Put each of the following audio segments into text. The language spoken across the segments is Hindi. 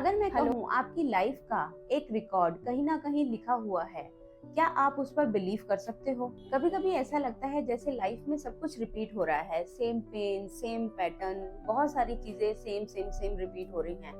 अगर मैं कहूँ आपकी लाइफ का एक रिकॉर्ड कहीं ना कहीं लिखा हुआ है, क्या आप उस पर बिलीव कर सकते हो? कभी कभी ऐसा लगता है जैसे लाइफ में सब कुछ रिपीट हो रहा है, सेम पेन, सेम पैटर्न, बहुत सारी चीजें सेम सेम सेम रिपीट हो रही हैं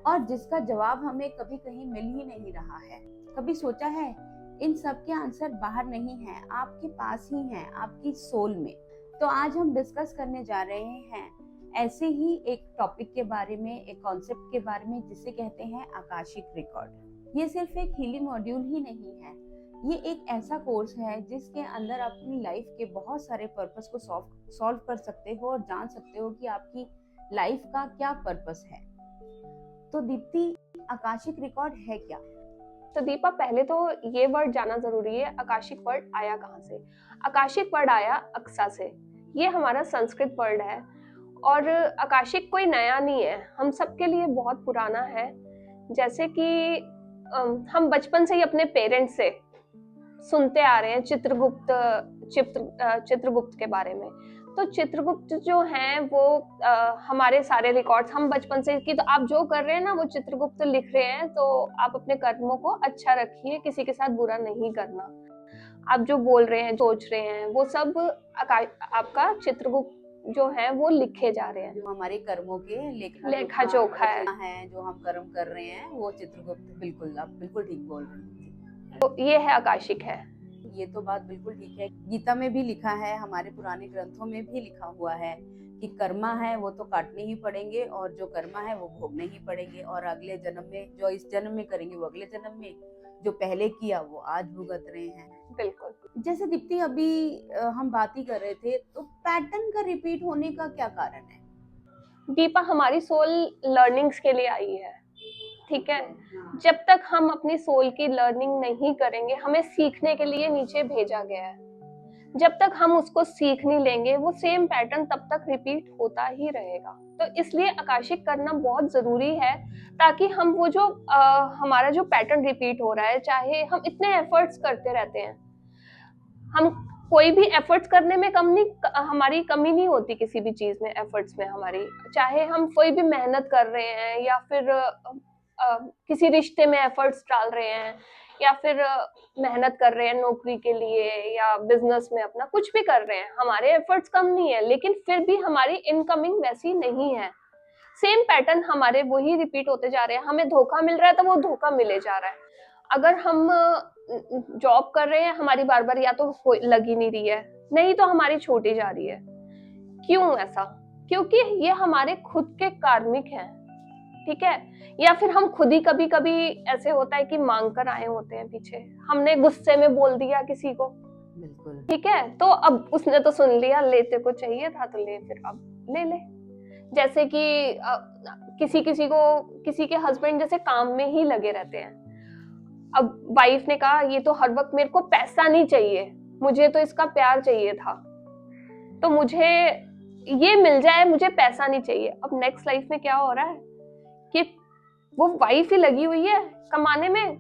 और जिसका जवाब हमें कभी कहीं मिल ही नहीं रहा है। कभी सोचा है इन सब के आंसर बाहर नहीं है, आपके पास ही है, आपकी सोल में। तो आज हम डिस्कस करने जा रहे हैं ऐसे ही एक टॉपिक के बारे में, एक कॉन्सेप्ट के बारे में जिसे कहते हैं आकाशिक रिकॉर्ड। ये सिर्फ एक हीलिंग मॉड्यूल ही नहीं है, ये एक ऐसा कोर्स है जिसके अंदर अपनी लाइफ के बहुत सारे पर्पस को सॉल्व कर सकते हो और जान सकते हो कि आपकी लाइफ का क्या पर्पस है। तो दीप्ति, आकाशिक रिकॉर्ड है क्या? तो दीपा, पहले तो ये वर्ड जानना जरूरी है, आकाशिक वर्ड आया कहाँ से। आकाशिक वर्ड आया अक्सा से। ये हमारा संस्कृत वर्ड है और आकाशिक कोई नया नहीं है, हम सबके लिए बहुत पुराना है। जैसे कि हम बचपन से ही अपने पेरेंट्स से सुनते आ रहे हैं चित्रगुप्त के बारे में। तो चित्रगुप्त जो हैं वो हमारे सारे रिकॉर्ड्स हम बचपन से कि तो आप जो कर रहे हैं ना वो चित्रगुप्त लिख रहे हैं, तो आप अपने कर्मों को अच्छा रखिए, किसी के साथ बुरा नहीं करना। आप जो बोल रहे हैं, सोच रहे हैं, वो सब आपका चित्रगुप्त जो है वो लिखे जा रहे हैं। जो हमारे कर्मों के लेखा जोखा है, जो हम कर्म कर रहे हैं वो चित्रगुप्त, बिल्कुल आप बिल्कुल ठीक बोल रहे हैं। तो ये है आकाशिक है। ये तो बात बिल्कुल ठीक है। गीता में भी लिखा है, हमारे पुराने ग्रंथों में भी लिखा हुआ है कि कर्मा है वो तो काटने ही पड़ेंगे और जो कर्मा है वो भोगने ही पड़ेंगे, और अगले जन्म में जो इस जन्म में करेंगे वो अगले जन्म में, जो पहले किया वो आज भुगत रहे हैं। बिल्कुल। जैसे दीप्ति अभी हम बात ही कर रहे थे, तो पैटर्न का रिपीट होने का क्या कारण है? दीपा, हमारी सोल लर्निंग्स के लिए आई है, ठीक है। जब तक हम अपनी सोल की लर्निंग नहीं करेंगे, हमें सीखने के लिए नीचे भेजा गया है, जब तक हम उसको सीख नहीं लेंगे वो सेम पैटर्न तब तक रिपीट होता ही रहेगा। तो इसलिए आकाशिक करना बहुत जरूरी है, ताकि हम वो जो हमारा जो पैटर्न रिपीट हो रहा है, चाहे हम इतने एफर्ट्स करते रहते हैं, हम कोई भी एफर्ट्स करने में हमारी कमी नहीं होती किसी भी चीज में, एफर्ट्स में हमारी, चाहे हम कोई भी मेहनत कर रहे हैं या फिर किसी रिश्ते में एफर्ट्स डाल रहे हैं या फिर मेहनत कर रहे हैं नौकरी के लिए या बिजनेस में अपना कुछ भी कर रहे हैं, हमारे एफर्ट्स कम नहीं है, लेकिन फिर भी हमारी इनकमिंग वैसी नहीं है। सेम पैटर्न हमारे वही रिपीट होते जा रहे हैं। हमें धोखा मिल रहा है तो वो धोखा मिले जा रहा है। अगर हम जॉब कर रहे हैं, हमारी बार बार या तो लग ही नहीं रही है, नहीं तो हमारी छूटी जा रही है। क्यों ऐसा? क्योंकि ये हमारे खुद के कार्मिक हैं, ठीक है। या फिर हम खुद ही कभी कभी ऐसे होता है कि मांग कर आए होते हैं पीछे, हमने गुस्से में बोल दिया किसी को, बिल्कुल ठीक है, तो अब उसने तो सुन लिया, लेते को चाहिए था तो ले, फिर अब ले ले। जैसे कि किसी के हस्बैंड जैसे काम में ही लगे रहते हैं। अब वाइफ ने कहा ये तो हर वक्त मेरे को पैसा नहीं चाहिए, मुझे तो इसका प्यार चाहिए था, तो मुझे ये मिल जाए, मुझे पैसा नहीं चाहिए। अब नेक्स्ट लाइफ में क्या हो रहा है कि वो वाइफ ही लगी हुई है कमाने में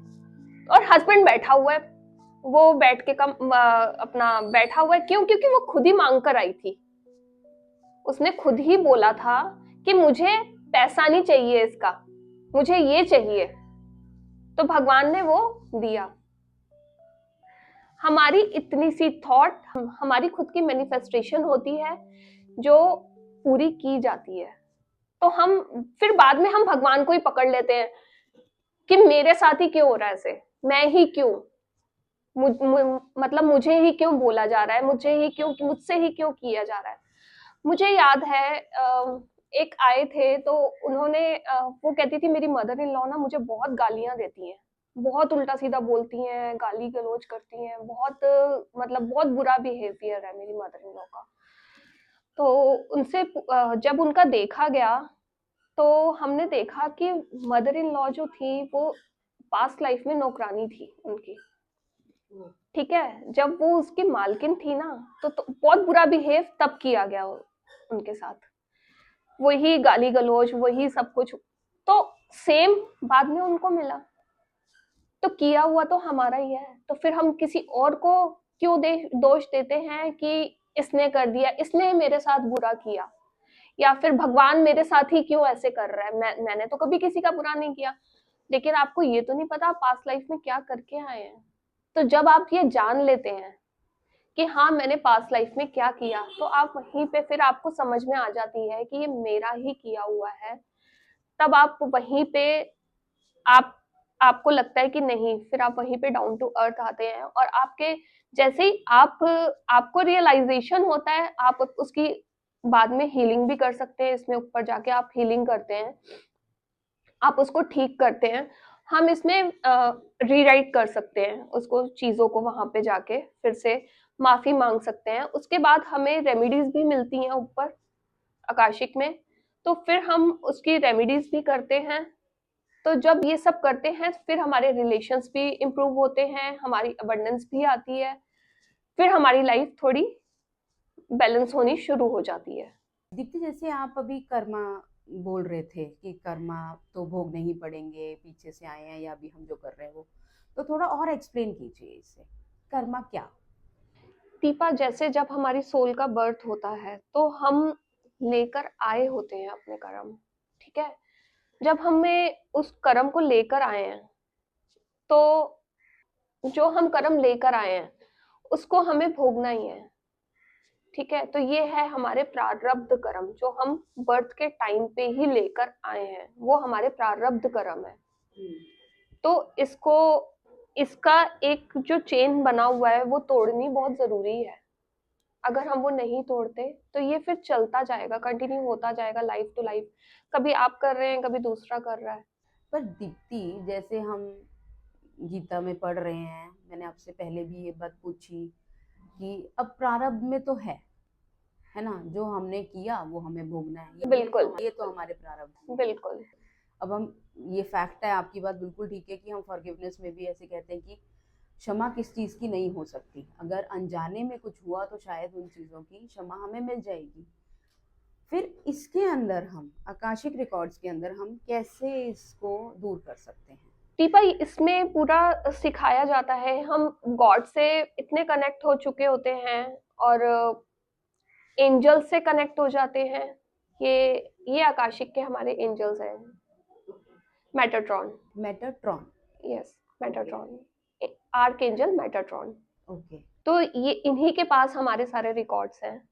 और हस्बैंड बैठा हुआ है, वो बैठ के अपना बैठा हुआ है। क्यों? क्योंकि वो खुद ही मांग कर आई थी, उसने खुद ही बोला था कि मुझे पैसा नहीं चाहिए इसका, मुझे ये चाहिए, तो भगवान ने वो दिया। हमारी इतनी सी थॉट हमारी खुद की मैनिफेस्टेशन होती है जो पूरी की जाती है। तो हम फिर बाद में हम भगवान को ही पकड़ लेते हैं कि मेरे साथ ही क्यों हो रहा है ऐसे, मैं ही क्यों, मतलब मुझे ही क्यों बोला जा रहा है, मुझसे ही क्यों किया जा रहा है। मुझे याद है एक आए थे तो उन्होंने वो कहती थी मेरी मदर इन लॉ ना मुझे बहुत गालियां देती हैं, बहुत उल्टा सीधा बोलती हैं, गाली गलौज करती हैं, बहुत मतलब बहुत बुरा बिहेवियर है मेरी मदर इन लॉ का। तो उनसे जब उनका देखा गया तो हमने देखा कि मदर इन लॉ जो थी वो पास्ट लाइफ में नौकरानी थी उनकी, ठीक है। जब वो उसकी मालकिन थी ना तो बहुत बुरा बिहेव तब किया गया उनके साथ, वही गाली गलौज, वही सब कुछ, तो सेम बाद में उनको मिला। तो किया हुआ तो हमारा ही है, तो फिर हम किसी और को क्यों दोष देते हैं कि इसने कर दिया, इसने मेरे साथ बुरा किया। या फिर भगवान मेरे साथ ही क्यों ऐसे कर रहा है, मैंने तो कभी किसी का बुरा नहीं किया। लेकिन आपको ये तो नहीं पता आप पास्ट लाइफ में क्या करके आए हैं। तो जब आप ये जान लेते हैं कि हाँ मैंने पास्ट लाइफ में क्या किया, तो आप वहीं पे फिर आपको समझ में आ जाती है कि ये मेरा ही किया हुआ है। तब आप वहीं पे आप आपको लगता है कि नहीं, फिर आप वहीं पे डाउन टू अर्थ आते हैं, और आपके जैसे ही आपको रियलाइजेशन होता है, आप उसकी बाद में हीलिंग भी कर सकते हैं। इसमें ऊपर जाके आप हीलिंग करते हैं, आप उसको ठीक करते हैं। हम इसमें रीराइट कर सकते हैं उसको, चीजों को वहां पे जाके फिर से माफी मांग सकते हैं। उसके बाद हमें रेमेडीज भी मिलती हैं ऊपर आकाशिक में, तो फिर हम उसकी रेमेडीज भी करते हैं। तो जब ये सब करते हैं फिर हमारे रिलेशंस भी इम्प्रूव होते हैं, हमारी अबंडेंस भी आती है, फिर हमारी लाइफ थोड़ी बैलेंस होनी शुरू हो जाती है। दीप्ति, जैसे आप अभी कर्मा बोल रहे थे कि कर्मा तो भोगने ही पड़ेंगे, पीछे से आए हैं या अभी हम जो कर रहे हैं वो, तो थोड़ा और एक्सप्लेन कीजिए इसे, कर्मा क्या? दीपा, जैसे जब हमारी सोल का बर्थ होता है तो हम लेकर आए होते हैं अपने कर्म, ठीक है। जब हमें उस कर्म को लेकर आए हैं, तो जो हम कर्म लेकर आए हैं उसको हमें भोगना ही है, ठीक है। तो ये है हमारे प्रारब्ध कर्म, जो हम बर्थ के टाइम पे ही लेकर आए हैं, वो हमारे प्रारब्ध कर्म है। तो इसको इसका एक जो चेन बना हुआ है वो तोड़नी बहुत जरूरी है। अगर हम वो नहीं तोड़ते तो ये फिर चलता जाएगा, कंटिन्यू होता जाएगा लाइफ टू लाइफ। कभी आप कर रहे हैं, कभी दूसरा कर रहा है। पर दीप्ति, जैसे हम गीता में पढ़ रहे हैं, मैंने आपसे पहले भी ये बात पूछी कि अब प्रारब्ध में तो है ना, जो हमने किया वो हमें भोगना है, बिल्कुल ये तो हमारे प्रारब्ध में। बिल्कुल अब हम, ये फैक्ट है, आपकी बात बिल्कुल ठीक है कि हम फॉरगिवनेस में भी ऐसे कहते हैं कि क्षमा किस चीज़ की नहीं हो सकती, अगर अनजाने में कुछ हुआ तो शायद उन चीज़ों की क्षमा हमें मिल जाएगी। फिर इसके अंदर हम आकाशिक रिकॉर्ड्स के अंदर हम कैसे इसको दूर कर सकते हैं? दीपा, इसमें पूरा सिखाया जाता है। हम गॉड से इतने कनेक्ट हो चुके होते हैं और एंजल से कनेक्ट हो जाते हैं। ये आकाशिक के हमारे एंजल्स हैं, Metatron. Metatron. Yes, Metatron, arc angel Metatron. Okay. तो ये इन्हीं के पास हमारे सारे रिकॉर्ड्स हैं,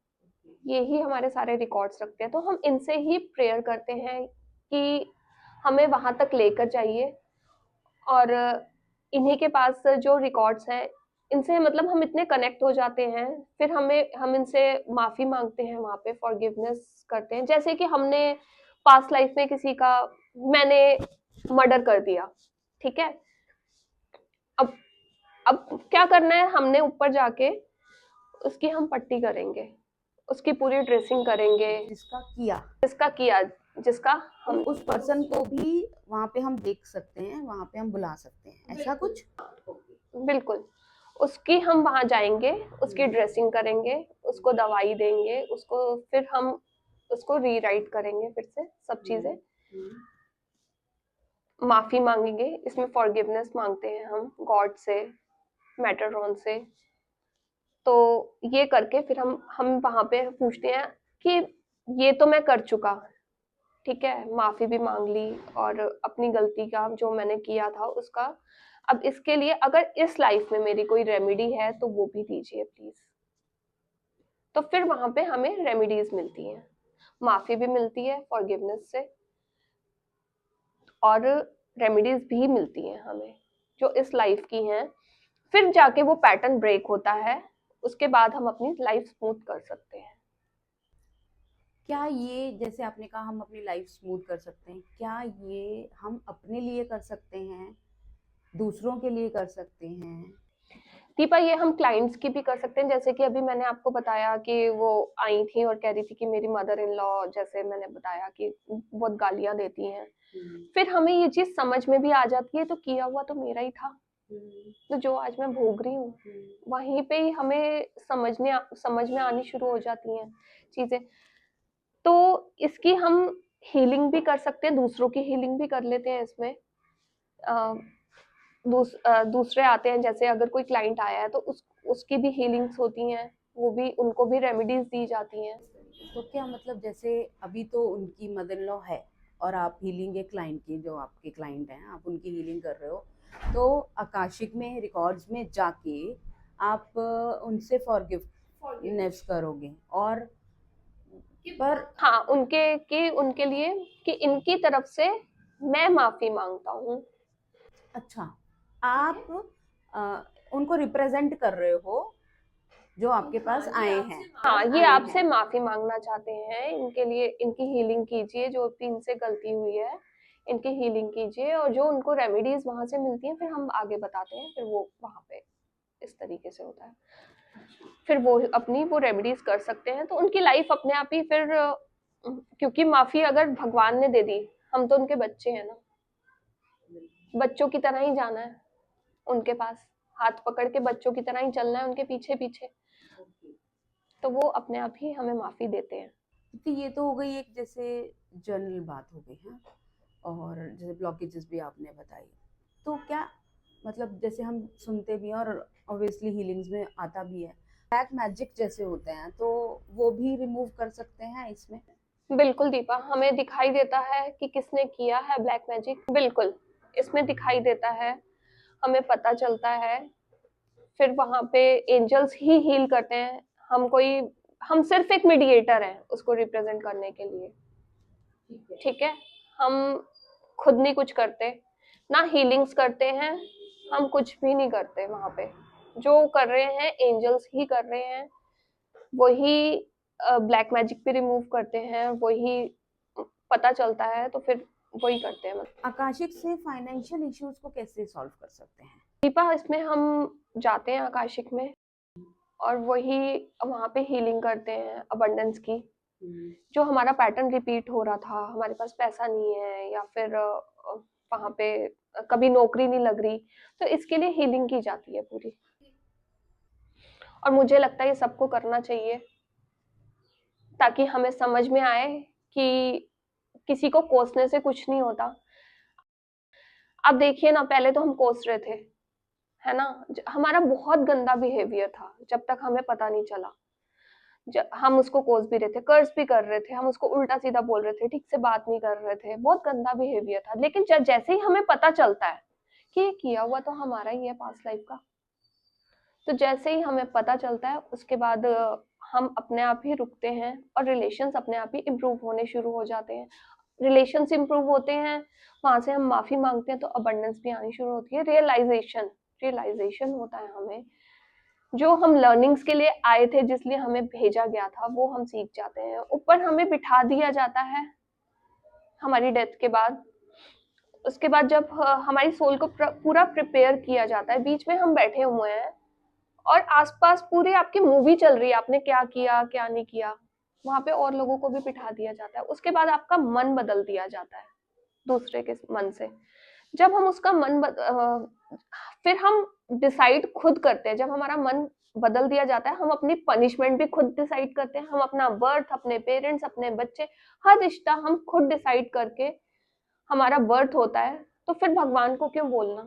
ये ही हमारे सारे रिकॉर्ड्स रखते हैं। तो हम इनसे ही प्रेयर करते हैं कि हमें वहां तक लेकर जाइए। और इन्हीं के पास जो रिकॉर्ड्स हैं, इनसे मतलब हम इतने कनेक्ट हो जाते हैं, फिर हम इनसे माफी मांगते हैं, वहां पे फॉरगिवनेस करते हैं। जैसे कि हमने पास्ट लाइफ में किसी का, मैंने मर्डर कर दिया, ठीक है। अब अब क्या करना है, हमने ऊपर जाके उसकी हम पट्टी करेंगे, उसकी पूरी ड्रेसिंग करेंगे। जिसका किया, जिसका किया, जिसका हम, उस पर्सन को भी वहां पे हम देख सकते हैं, वहां पे हम बुला सकते हैं, ऐसा कुछ? बिल्कुल, उसकी हम वहां जाएंगे, उसकी ड्रेसिंग करेंगे, उसको दवाई देंगे, उसको फिर हम उसको रीराइट करेंगे फिर से सब चीजें, माफी मांगेंगे। इसमें फॉरगिवनेस मांगते हैं हम गॉड से, मेटाट्रॉन से। तो ये करके फिर हम वहां पे पूछते हैं कि ये तो मैं कर चुका, ठीक है, माफी भी मांग ली, और अपनी गलती का जो मैंने किया था उसका, अब इसके लिए अगर इस लाइफ में मेरी कोई रेमेडी है तो वो भी दीजिए प्लीज। तो फिर वहां पे हमें रेमेडीज मिलती हैं, माफी भी मिलती है फॉरगिवनेस से, और रेमेडीज भी मिलती हैं हमें जो इस लाइफ की हैं। फिर जाके वो पैटर्न ब्रेक होता है, उसके बाद हम अपनी लाइफ स्मूथ कर सकते हैं। क्या ये, जैसे आपने कहा हम अपनी लाइफ स्मूथ कर सकते हैं, क्या ये हम अपने लिए कर सकते हैं, दूसरों के लिए कर सकते हैं? दीपा, ये हम क्लाइंट्स की भी कर सकते हैं। जैसे कि अभी मैंने आपको बताया कि वो आई थी और कह रही थी कि मेरी मदर इन लॉ, जैसे मैंने बताया कि बहुत गालियां देती हैं। फिर हमें ये चीज समझ में भी आ जाती है, तो किया हुआ तो मेरा ही था, तो जो आज मैं भोग रही हूँ, वहीं पे ही हमें समझ में आनी शुरू हो जाती हैं चीजें। तो इसकी हम हीलिंग भी कर सकते हैं, दूसरों की हीलिंग भी कर लेते हैं इसमें। दूसरे आते हैं, जैसे अगर कोई क्लाइंट आया है तो उसकी भी हीलिंग्स होती हैं, वो भी, उनको भी रेमेडीज दी जाती हैं। तो क्या मतलब जैसे अभी तो उनकी मदर इन लॉ है और आप हीलिंग एक क्लाइंट की, जो आपके क्लाइंट हैं, आप उनकी हीलिंग कर रहे हो, तो आकाशिक में रिकॉर्ड्स में जाके आप उनसे फॉरगिवनेस करोगे और पर हाँ, उनके लिए कि इनकी तरफ से मैं माफी मांगता हूँ। अच्छा, आप उनको रिप्रेजेंट कर रहे हो जो आपके पास आए हैं। हाँ, ये आपसे माफी मांगना चाहते हैं, इनके लिए इनकी हीलिंग कीजिए, जो भी इनसे गलती हुई है इनकी हीलिंग कीजिए, और जो उनको रेमेडीज वहां से मिलती हैं फिर हम आगे बताते हैं, फिर वो वहां पे इस तरीके से होता है, फिर वो अपनी वो रेमेडीज कर सकते हैं, तो उनकी लाइफ अपने आप ही फिर क्योंकि माफी अगर भगवान ने दे दी, हम तो उनके बच्चे हैं ना, बच्चों की तरह ही जाना है उनके पास, हाथ पकड़ के बच्चों की तरह ही चलना है उनके पीछे पीछे, तो वो अपने आप ही हमें माफी देते हैं। तो ये तो हो गई एक जैसे जनरल बात हो गई है, और जैसे ब्लॉकेजेस भी आपने बताई, तो क्या मतलब जैसे हम सुनते भी हैं और ऑब्वियसली हीलिंग्स में आता भी है, ब्लैक मैजिक जैसे होते हैं, तो वो भी रिमूव कर सकते हैं इसमें? बिल्कुल दीपा, हमें दिखाई देता है कि किसने किया है ब्लैक मैजिक, बिल्कुल इसमें दिखाई देता है, हमें पता चलता है, फिर वहां पे एंजल्स ही हील करते हैं, हम सिर्फ एक मीडिएटर हैं उसको रिप्रेजेंट करने के लिए, ठीक है, हम खुद नहीं कुछ करते, ना हीलिंग्स करते हैं, हम कुछ भी नहीं करते वहां पे, जो कर रहे हैं एंजल्स ही कर रहे हैं, वही ब्लैक मैजिक भी रिमूव करते हैं, वही पता चलता है, तो फिर वही करते हैं मतलब। आकाशिक से फाइनेंशियल इश्यूज को कैसे सॉल्व कर सकते हैं? दीपा, इसमें हम जाते हैं आकाशिक में और वही वहां पे हीलिंग करते हैं अबंडेंस की, जो हमारा पैटर्न रिपीट हो रहा था, हमारे पास पैसा नहीं है या फिर वहां पे कभी नौकरी नहीं लग रही, तो इसके लिए हीलिंग की जाती है पूरी, और मुझे लगता है ये सबको करना चाहिए ताकि हमें समझ में आए कि किसी को कोसने से कुछ नहीं होता। अब देखिए ना, पहले तो हम कोस रहे थे, है ना, हमारा बहुत गंदा बिहेवियर था जब तक हमें पता नहीं चला, हम उसको कोस भी रहे थे, कर्ज भी कर रहे थे, हम उसको उल्टा सीधा बोल रहे थे, ठीक से बात नहीं कर रहे थे, बहुत गंदा बिहेवियर था, लेकिन जैसे ही हमें पता चलता है कि ये किया हुआ तो हमारा ही है पास्ट लाइफ का, तो जैसे ही हमें पता चलता है उसके बाद हम अपने आप ही रुकते हैं और रिलेशंस अपने आप ही इम्प्रूव होने शुरू हो जाते हैं, रिलेशंस इम्प्रूव होते हैं, वहां से हम माफी मांगते हैं तो अबंडेंस भी आनी शुरू होती है, रियलाइजेशन रियलाइजेशन होता है हमें, जो हम लर्निंग्स के लिए आए थे, जिसलिए हमें भेजा गया था, वो हम सीख जाते हैं, ऊपर हमें बिठा दिया जाता है हमारी डेथ के बाद, उसके बाद जब हमारी सोल को पूरा प्रिपेयर किया जाता है, बीच में हम बैठे हुए हैं और आसपास पूरी आपकी मूवी चल रही है, आपने क्या किया क्या नहीं किया, वहां पे और लोगों को भी बिठा दिया जाता है, उसके बाद आपका मन बदल दिया जाता है दूसरे के मन से, जब हम उसका फिर हम डिसाइड खुद करते हैं, जब हमारा मन बदल दिया जाता है, हम अपनी पनिशमेंट भी खुद डिसाइड करते हैं, हम अपना बर्थ, अपने पेरेंट्स, अपने बच्चे, हर रिश्ता हम खुद डिसाइड करके हमारा बर्थ होता है, तो फिर भगवान को क्यों बोलना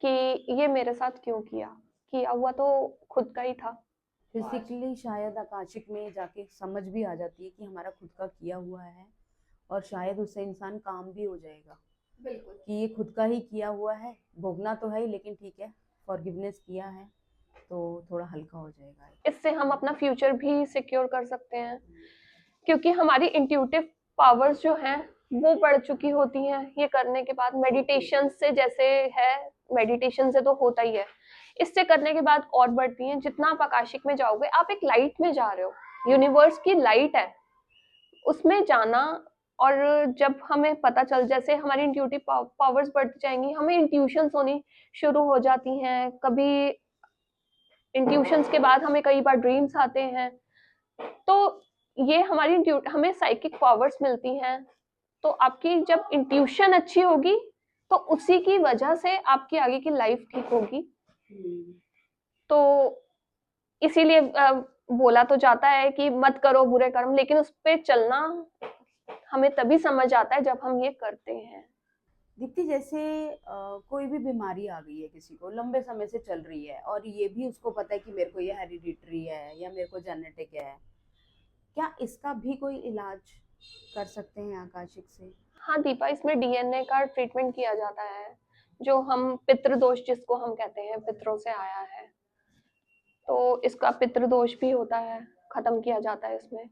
कि ये मेरे साथ क्यों किया, किया हुआ तो खुद का ही था। फिजिकली शायद आकाशिक में जाके समझ भी आ जाती है कि हमारा खुद का किया हुआ है, और शायद उससे इंसान काम भी हो जाएगा, बिल्कुल, कि ये खुद का ही किया हुआ है, भोगना तो है ही, लेकिन ठीक है, फॉरगिवनेस किया है तो थोड़ा हल्का हो जाएगा। इससे हम अपना फ्यूचर भी सिक्योर कर सकते हैं, क्योंकि हमारी इंट्यूटिव पावर्स जो हैं वो बढ़ चुकी होती हैं ये करने के बाद, मेडिटेशन से जैसे है, मेडिटेशन से तो होता ही है, इससे करने के बाद और बढ़ती हैं, जितना आप आकाशिक में जाओगे आप एक लाइट में जा रहे हो, यूनिवर्स की लाइट है उसमें जाना, और जब हमें पता चल, जैसे हमारी इंट्यूटिव पावर्स बढ़ती जाएंगी, हमें इंट्यूशंस होनी शुरू हो जाती हैं, कभी इंट्यूशंस के बाद हमें कई बार ड्रीम्स आते हैं, तो ये हमें साइकिक पावर्स मिलती हैं, तो आपकी जब इंट्यूशन अच्छी होगी तो उसी की वजह से आपकी आगे की लाइफ ठीक होगी, तो इसीलिए बोला तो जाता है कि मत करो बुरे कर्म, लेकिन उस पे चलना हमें तभी समझ आता है जब हम ये करते हैं। दीप्ति, जैसे कोई भी बीमारी आ गई है, किसी को लंबे समय से चल रही है और ये भी उसको पता है कि मेरे को ये हेरिडिटरी है या मेरे को जेनेटिक है, क्या इसका भी कोई इलाज कर सकते हैं आकाशिक से? हाँ दीपा, इसमें डीएनए का ट्रीटमेंट किया जाता है, जो हम पितृदोष जिसको हम कहते हैं, पितरों से आया है, तो इसका पितृदोष भी होता है, खत्म किया जाता है इसमें।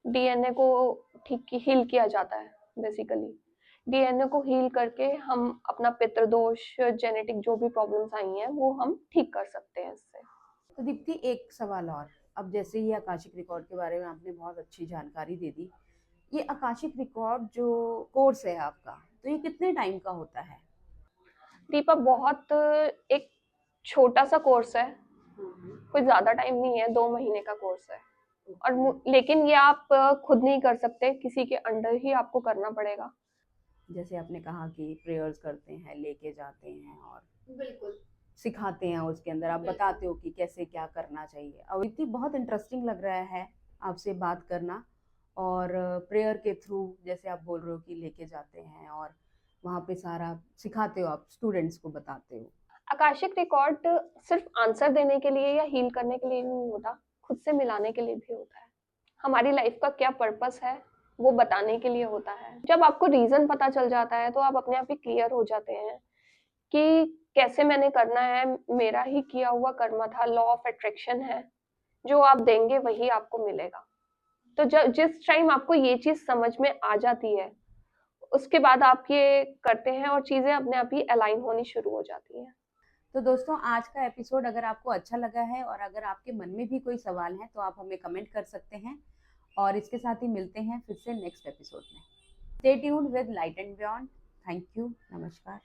डीएनए को हील किया जाता है बेसिकली। डीएनए को हील करके हम अपना पितृदोष, जेनेटिक जो भी प्रॉब्लम्स आई हैं वो हम ठीक कर सकते हैं इससे। तो दीप्ति, एक सवाल और। अब जैसे ये आकाशिक रिकॉर्ड के बारे में आपने बहुत अच्छी जानकारी दे दी, ये आकाशिक रिकॉर्ड जो कोर्स है आपका, तो ये कितने टाइम का होता है? दीपा, बहुत एक छोटा सा कोर्स है, कोई ज्यादा टाइम नहीं है, 2 महीने का कोर्स है। और लेकिन ये आप खुद नहीं कर सकते, किसी के अंडर ही आपको करना पड़ेगा। जैसे आपने कहा कि प्रेयर्स करते हैं, लेके जाते हैं और बिल्कुल सिखाते हैं, उसके अंदर आप बताते हो कि कैसे क्या करना चाहिए। और इतनी बहुत इंटरेस्टिंग लग रहा है आपसे बात करना। और प्रेयर के थ्रू जैसे आप बोल रहे हो कि लेके जाते हैं और वहाँ पे सारा सिखाते हो, आप स्टूडेंट्स को बताते हो। आकाशिक रिकॉर्ड सिर्फ आंसर देने के लिए या हील करने के लिए नहीं होता, खुद से मिलाने के लिए भी होता है। हमारी लाइफ का क्या पर्पस है वो बताने के लिए होता है। जब आपको रीजन पता चल जाता है तो आप अपने आप ही क्लियर हो जाते हैं कि कैसे मैंने करना है। मेरा ही किया हुआ कर्म था, लॉ ऑफ अट्रैक्शन है, जो आप देंगे वही आपको मिलेगा। तो जब जिस टाइम आपको ये चीज समझ में आ जाती है, उसके बाद आप ये करते हैं और चीजें अपने आप ही अलाइन होनी शुरू हो जाती हैं। तो दोस्तों, आज का एपिसोड अगर आपको अच्छा लगा है और अगर आपके मन में भी कोई सवाल है तो आप हमें कमेंट कर सकते हैं। और इसके साथ ही मिलते हैं फिर से नेक्स्ट एपिसोड में। Stay tuned with light and beyond. Thank you. नमस्कार।